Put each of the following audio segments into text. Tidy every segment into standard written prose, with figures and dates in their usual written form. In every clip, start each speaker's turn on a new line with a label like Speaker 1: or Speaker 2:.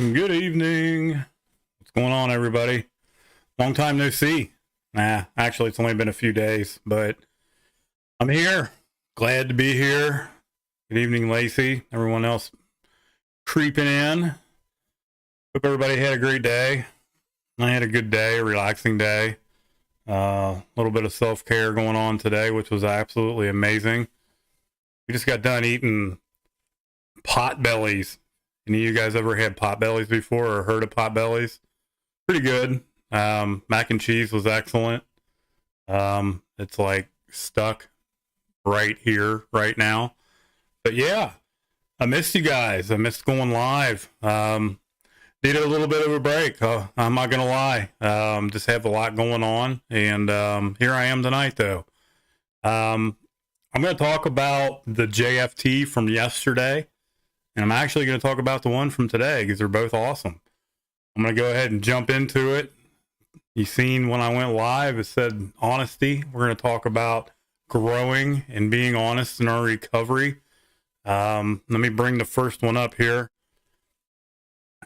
Speaker 1: Good evening. What's going on, everybody? Long time no see. Actually, it's only been a few days, but I'm here. Glad to be here. Good evening, Lacey. Everyone else creeping in. Hope everybody had a great day. I had a good day, a relaxing day. A little bit of self-care going on today, which was absolutely amazing. We just got done eating pot bellies. Any of you guys ever had pot bellies before or heard of pot bellies? Pretty good. Mac and cheese was excellent. It's like stuck right here, right now. But yeah, I missed you guys. I missed going live. Needed a little bit of a break. I'm not going to lie. Just have a lot going on. And here I am tonight, though. I'm going to talk about the JFT from yesterday. And I'm actually going to talk about the one from today because they're both awesome. I'm going to go ahead and jump into it. You seen when I went live, it said honesty. We're going to talk about growing and being honest in our recovery. Let me bring the first one up here.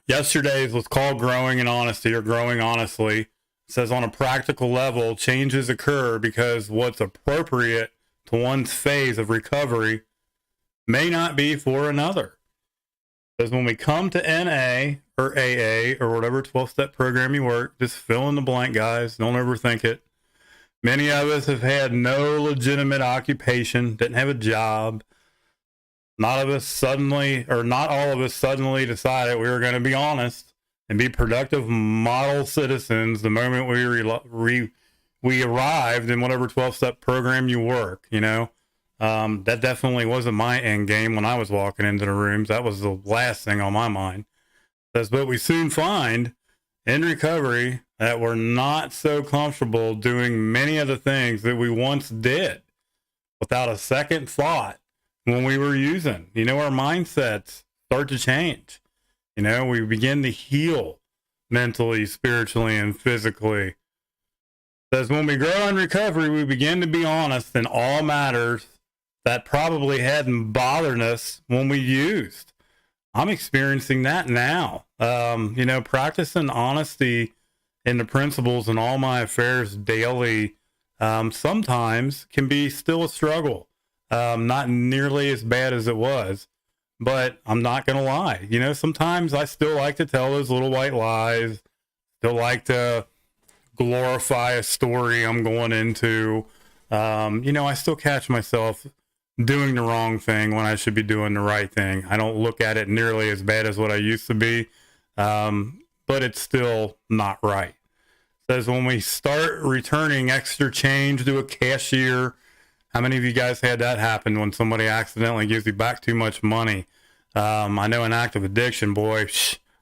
Speaker 1: Yesterday's was called Growing in Honesty or Growing Honestly. It says on a practical level, changes occur because what's appropriate to one's phase of recovery may not be for another. Because when we come to NA or AA or whatever 12-step program you work, just fill in the blank, guys. Don't overthink it. Many of us have had no legitimate occupation, didn't have a job. Not all of us suddenly decided we were going to be honest and be productive model citizens the moment we arrived in whatever 12-step program you work, you know. That definitely wasn't my end game when I was walking into the rooms. That was the last thing on my mind. But we soon find in recovery that we're not so comfortable doing many of the things that we once did without a second thought when we were using. You know, our mindsets start to change. You know, we begin to heal mentally, spiritually, and physically. Says when we grow in recovery, we begin to be honest in all matters that probably hadn't bothered us when we used. I'm experiencing that now. You know, practicing honesty in the principles in all my affairs daily sometimes can be still a struggle. Not nearly as bad as it was, but I'm not going to lie. You know, sometimes I still like to tell those little white lies, still like to glorify a story I'm going into. You know, I still catch myself doing the wrong thing when I should be doing the right thing. I don't look at it nearly as bad as what I used to be, but it's still not right. It says when we start returning extra change to a cashier, how many of you guys had that happen when somebody accidentally gives you back too much money? I know in active addiction, boy,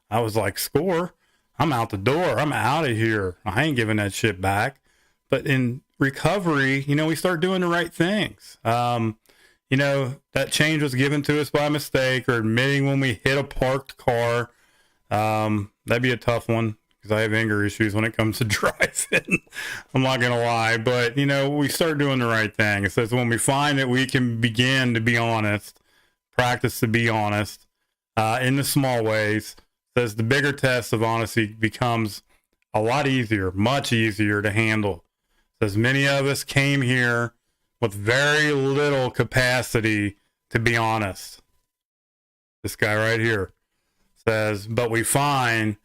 Speaker 1: I was like, score, I'm out the door. I'm out of here. I ain't giving that shit back. But in recovery, you know, we start doing the right things. You know, that change was given to us by mistake or admitting when we hit a parked car. That'd be a tough one because I have anger issues when it comes to driving. I'm not going to lie. But, you know, we start doing the right thing. It says when we find that we can begin to be honest, practice to be honest in the small ways, it says the bigger test of honesty becomes a lot easier, much easier to handle. It says many of us came here with very little capacity to be honest. This guy right here says, but we find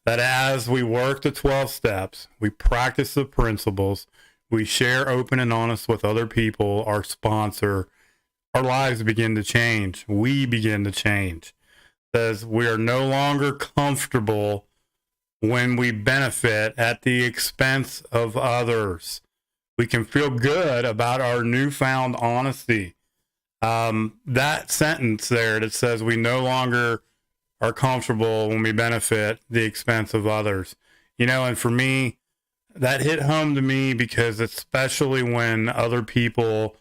Speaker 1: that as we work the 12 steps, we practice the principles, we share open and honest with other people, our sponsor, our lives begin to change. We begin to change. It says we are no longer comfortable when we benefit at the expense of others. We can feel good about our newfound honesty. That sentence there that says we no longer are comfortable when we benefit the expense of others. You know, and for me, that hit home to me because especially when other people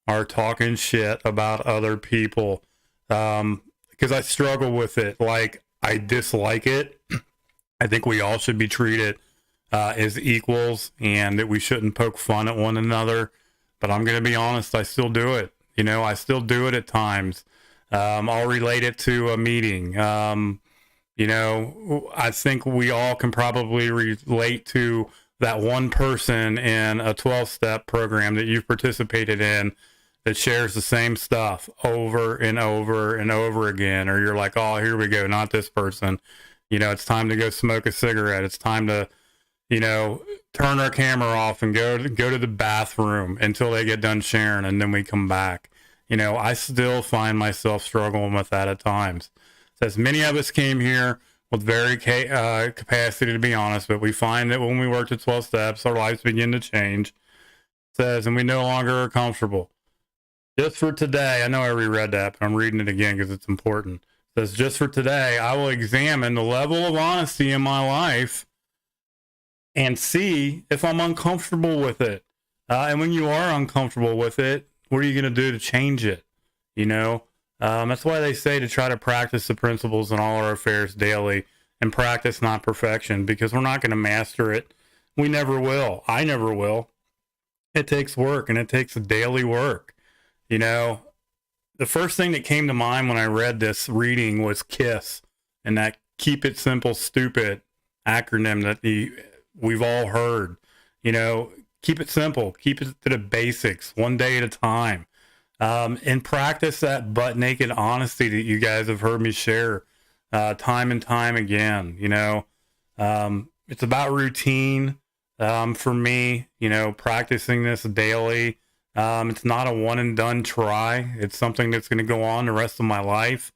Speaker 1: are talking shit about other people, because I struggle with it. Like, I dislike it. I think we all should be treated as equals and that we shouldn't poke fun at one another. But I'm going to be honest, I still do it. You know, I still do it at times. I'll relate it to a meeting. You know, I think we all can probably relate to that one person in a 12-step program that you've participated in that shares the same stuff over and over and over again. Or you're like, oh, here we go, not this person. You know, it's time to go smoke a cigarette. It's time to, you know, turn our camera off and go to the bathroom until they get done sharing, and then we come back. You know, I still find myself struggling with that at times. Says many of us came here with very capacity, to be honest, but we find that when we work at 12 steps, our lives begin to change. Says, and we no longer are comfortable. Just for today, I know I reread that, but I'm reading it again because it's important. Says, just for today, I will examine the level of honesty in my life and see if I'm uncomfortable with it. And when you are uncomfortable with it, what are you going to do to change it? You know, that's why they say to try to practice the principles in all our affairs daily, and practice not perfection, because we're not going to master it. We never will. I never will. It takes work, and it takes daily work. You know, the first thing that came to mind when I read this reading was KISS, and that Keep It Simple Stupid acronym that we've all heard. You know, keep it simple, keep it to the basics, one day at a time. And practice that butt naked honesty that you guys have heard me share time and time again. You know, it's about routine for me, you know, practicing this daily. It's not a one and done try. It's something that's going to go on the rest of my life.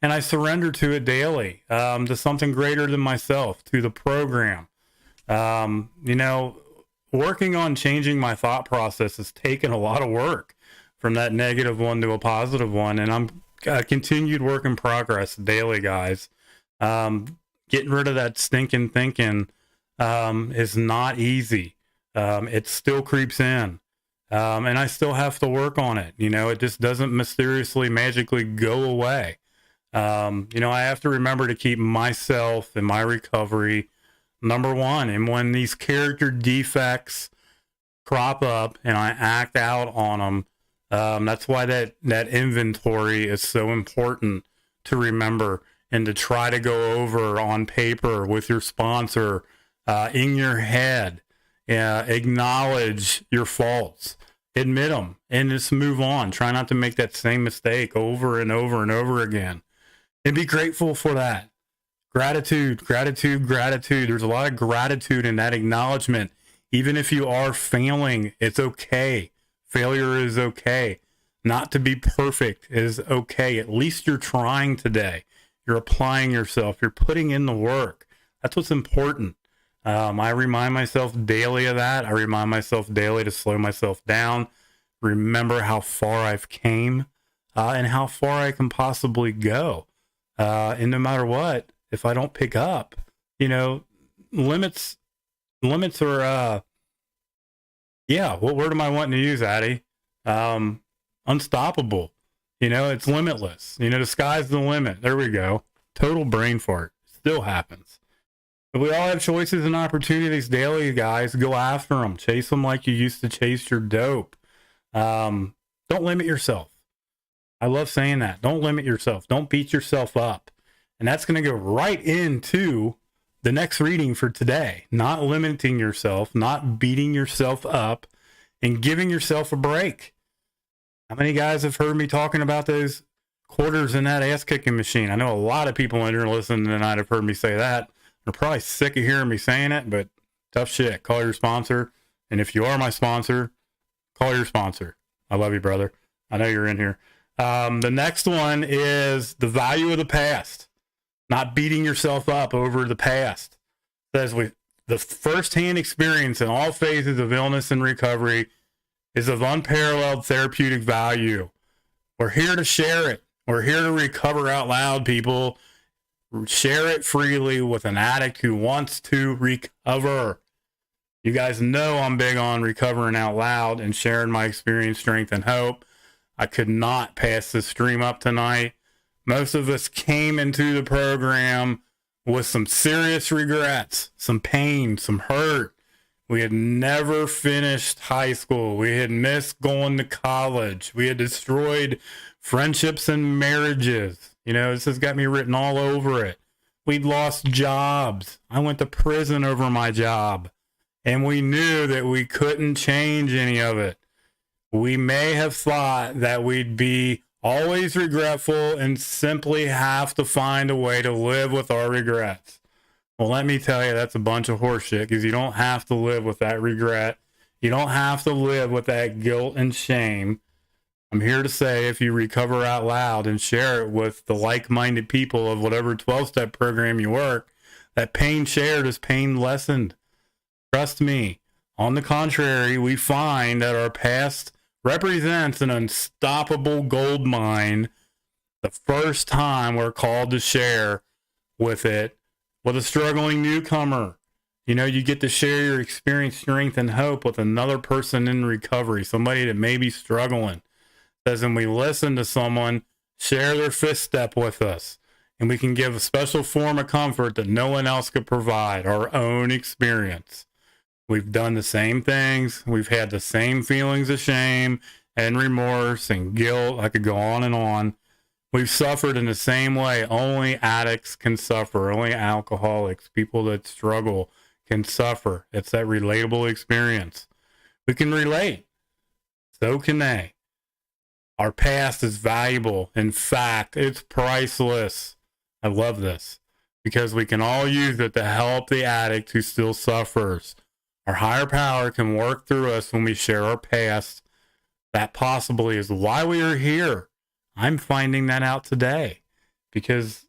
Speaker 1: And I surrender to it daily, to something greater than myself, to the program. You know, working on changing my thought process has taken a lot of work, from that negative one to a positive one. And I'm a continued work in progress daily, guys. Getting rid of that stinking thinking is not easy. It still creeps in. And I still have to work on it. You know, it just doesn't mysteriously, magically go away. You know, I have to remember to keep myself and my recovery number one. And when these character defects crop up and I act out on them, that's why that inventory is so important to remember, and to try to go over on paper with your sponsor, in your head. Acknowledge your faults, admit them, and just move on. Try not to make that same mistake over and over and over again, and be grateful for that. Gratitude. There's a lot of gratitude in that acknowledgement. Even if you are failing, it's okay. Failure is okay. Not to be perfect is okay. At least you're trying today. You're applying yourself. You're putting in the work. That's what's important. I remind myself daily of that. I remind myself daily to slow myself down, remember how far I've came, and how far I can possibly go. And no matter what, if I don't pick up, you know, limits are, what word am I wanting to use, Addy? Unstoppable. You know, it's limitless. You know, the sky's the limit. There we go. Total brain fart. Still happens. But we all have choices and opportunities daily, guys. Go after them. Chase them like you used to chase your dope. Don't limit yourself. I love saying that. Don't limit yourself. Don't beat yourself up. And that's going to go right into the next reading for today. Not limiting yourself, not beating yourself up, and giving yourself a break. How many guys have heard me talking about those quarters in that ass-kicking machine? I know a lot of people in here listening tonight have heard me say that. They're probably sick of hearing me saying it, but tough shit. Call your sponsor. And if you are my sponsor, call your sponsor. I love you, brother. I know you're in here. The next one is the value of the past. Not beating yourself up over the past. It says with the first-hand experience in all phases of illness and recovery is of unparalleled therapeutic value. We're here to share it. We're here to recover out loud, people. Share it freely with an addict who wants to recover. You guys know I'm big on recovering out loud and sharing my experience, strength, and hope. I could not pass this stream up tonight. Most of us came into the program with some serious regrets, some pain, some hurt. We had never finished high school. We had missed going to college. We had destroyed friendships and marriages. You know, this has got me written all over it. We'd lost jobs. I went to prison over my job. And we knew that we couldn't change any of it. We may have thought that we'd be always regretful and simply have to find a way to live with our regrets. Well, let me tell you, that's a bunch of horseshit, because you don't have to live with that regret. You don't have to live with that guilt and shame. I'm here to say, if you recover out loud and share it with the like-minded people of whatever 12-step program you work, that pain shared is pain lessened. Trust me. On the contrary, we find that our past represents an unstoppable gold mine the first time we're called to share with it with a struggling newcomer. You know, you get to share your experience, strength, and hope with another person in recovery, somebody that may be struggling. As when we listen to someone share their fifth step with us, and we can give a special form of comfort that no one else could provide, our own experience. We've done the same things. We've had the same feelings of shame and remorse and guilt. I could go on and on. We've suffered in the same way. Only addicts can suffer. Only alcoholics, people that struggle, can suffer. It's that relatable experience. We can relate. So can they. Our past is valuable. In fact, it's priceless. I love this because we can all use it to help the addict who still suffers. Our higher power can work through us when we share our past. That possibly is why we are here. I'm finding that out today because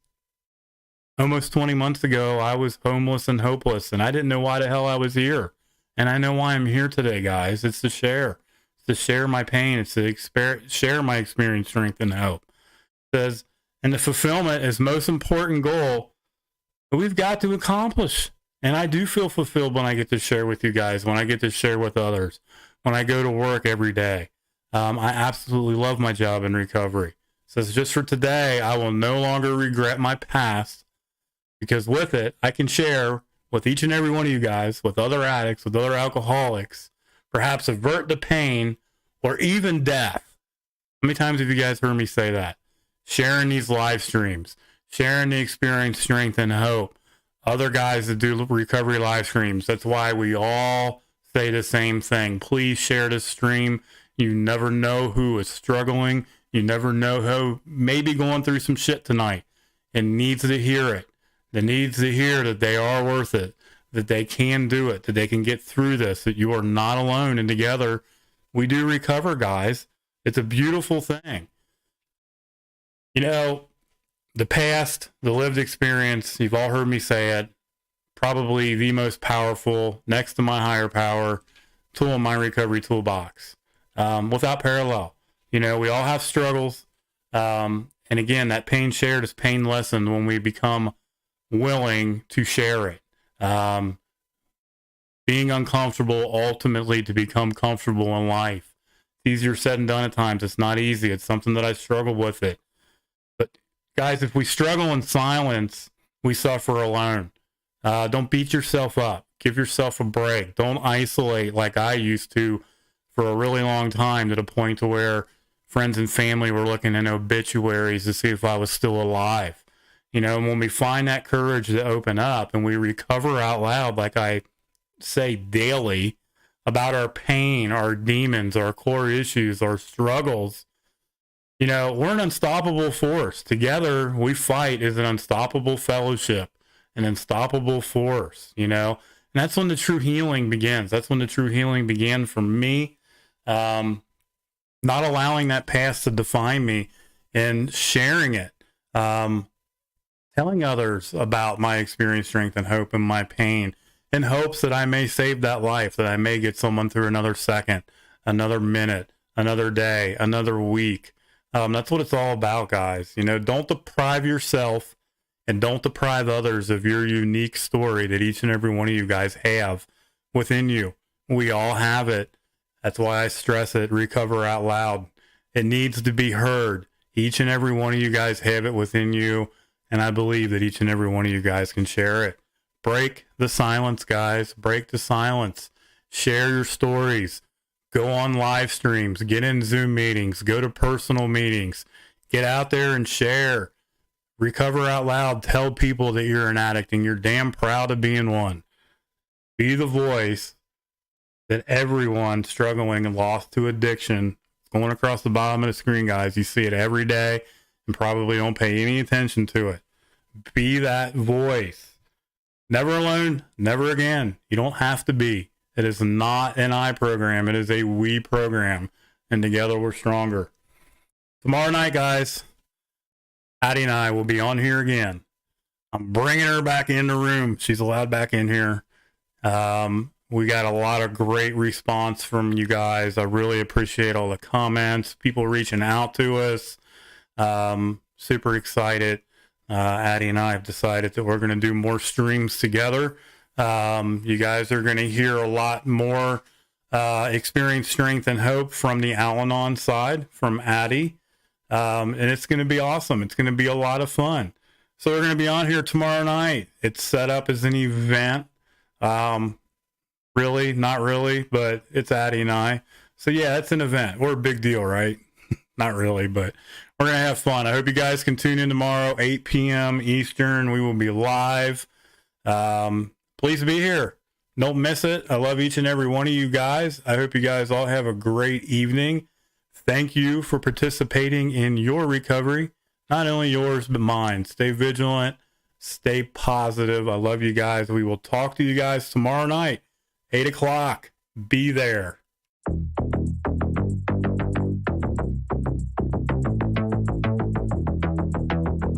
Speaker 1: almost 20 months ago, I was homeless and hopeless, and I didn't know why the hell I was here. And I know why I'm here today, guys. It's to share. It's to share my pain. It's to share my experience, strength, and hope. It says, and the fulfillment is most important goal that we've got to accomplish. And I do feel fulfilled when I get to share with you guys, when I get to share with others, when I go to work every day. I absolutely love my job in recovery. It says, just for today, I will no longer regret my past, because with it, I can share with each and every one of you guys, with other addicts, with other alcoholics, perhaps avert the pain or even death. How many times have you guys heard me say that? Sharing these live streams, sharing the experience, strength, and hope. Other guys that do recovery live streams. That's why we all say the same thing. Please share this stream. You never know who is struggling. You never know who may be going through some shit tonight and needs to hear it. That needs to hear that they are worth it, that they can do it, that they can get through this, that you are not alone, and together we do recover, guys. It's a beautiful thing. You know, the past, the lived experience, you've all heard me say it, probably the most powerful, next to my higher power, tool in my recovery toolbox. Without parallel. You know, we all have struggles. And again, that pain shared is pain lessened when we become willing to share it. Being uncomfortable ultimately to become comfortable in life. It's easier said than done at times. It's not easy. It's something that I struggle with it. But guys, if we struggle in silence, we suffer alone. Don't beat yourself up. Give yourself a break. Don't isolate like I used to for a really long time, to the point to where friends and family were looking in obituaries to see if I was still alive. You know, and when we find that courage to open up and we recover out loud, like I say daily, about our pain, our demons, our core issues, our struggles, you know, we're an unstoppable force. Together, we fight as an unstoppable fellowship, an unstoppable force, you know. And that's when the true healing begins. That's when the true healing began for me. Not allowing that past to define me and sharing it. Telling others about my experience, strength, and hope and my pain in hopes that I may save that life, that I may get someone through another second, another minute, another day, another week. That's what it's all about, guys. You know, don't deprive yourself and don't deprive others of your unique story that each and every one of you guys have within you. We all have it. That's why I stress it. Recover out loud. It needs to be heard. Each and every one of you guys have it within you. And I believe that each and every one of you guys can share it. Break the silence, guys. Break the silence. Share your stories. Go on live streams. Get in Zoom meetings. Go to personal meetings. Get out there and share. Recover Out Loud. Tell people that you're an addict and you're damn proud of being one. Be the voice that everyone struggling and lost to addiction, going across the bottom of the screen, guys. You see it every day and probably don't pay any attention to it. Be that voice. Never alone, never again. You don't have to be. It is not an I program. It is a we program. And together we're stronger. Tomorrow night, guys, Addie and I will be on here again. I'm bringing her back in the room. She's allowed back in here. We got a lot of great response from you guys. I really appreciate all the comments, people reaching out to us. Super excited. Addie and I have decided that we're going to do more streams together. You guys are going to hear a lot more experience, strength, and hope from the Al-Anon side, from Addie. And it's going to be awesome. It's going to be a lot of fun. So we're going to be on here tomorrow night. It's set up as an event. Really, not really, but it's Addie and I. So yeah, it's an event. We're a big deal, right? Not really, but we're going to have fun. I hope you guys can tune in tomorrow, 8 p.m. Eastern. We will be live. Please be here. Don't miss it. I love each and every one of you guys. I hope you guys all have a great evening. Thank you for participating in your recovery. Not only yours, but mine. Stay vigilant. Stay positive. I love you guys. We will talk to you guys tomorrow night, 8 o'clock. Be there.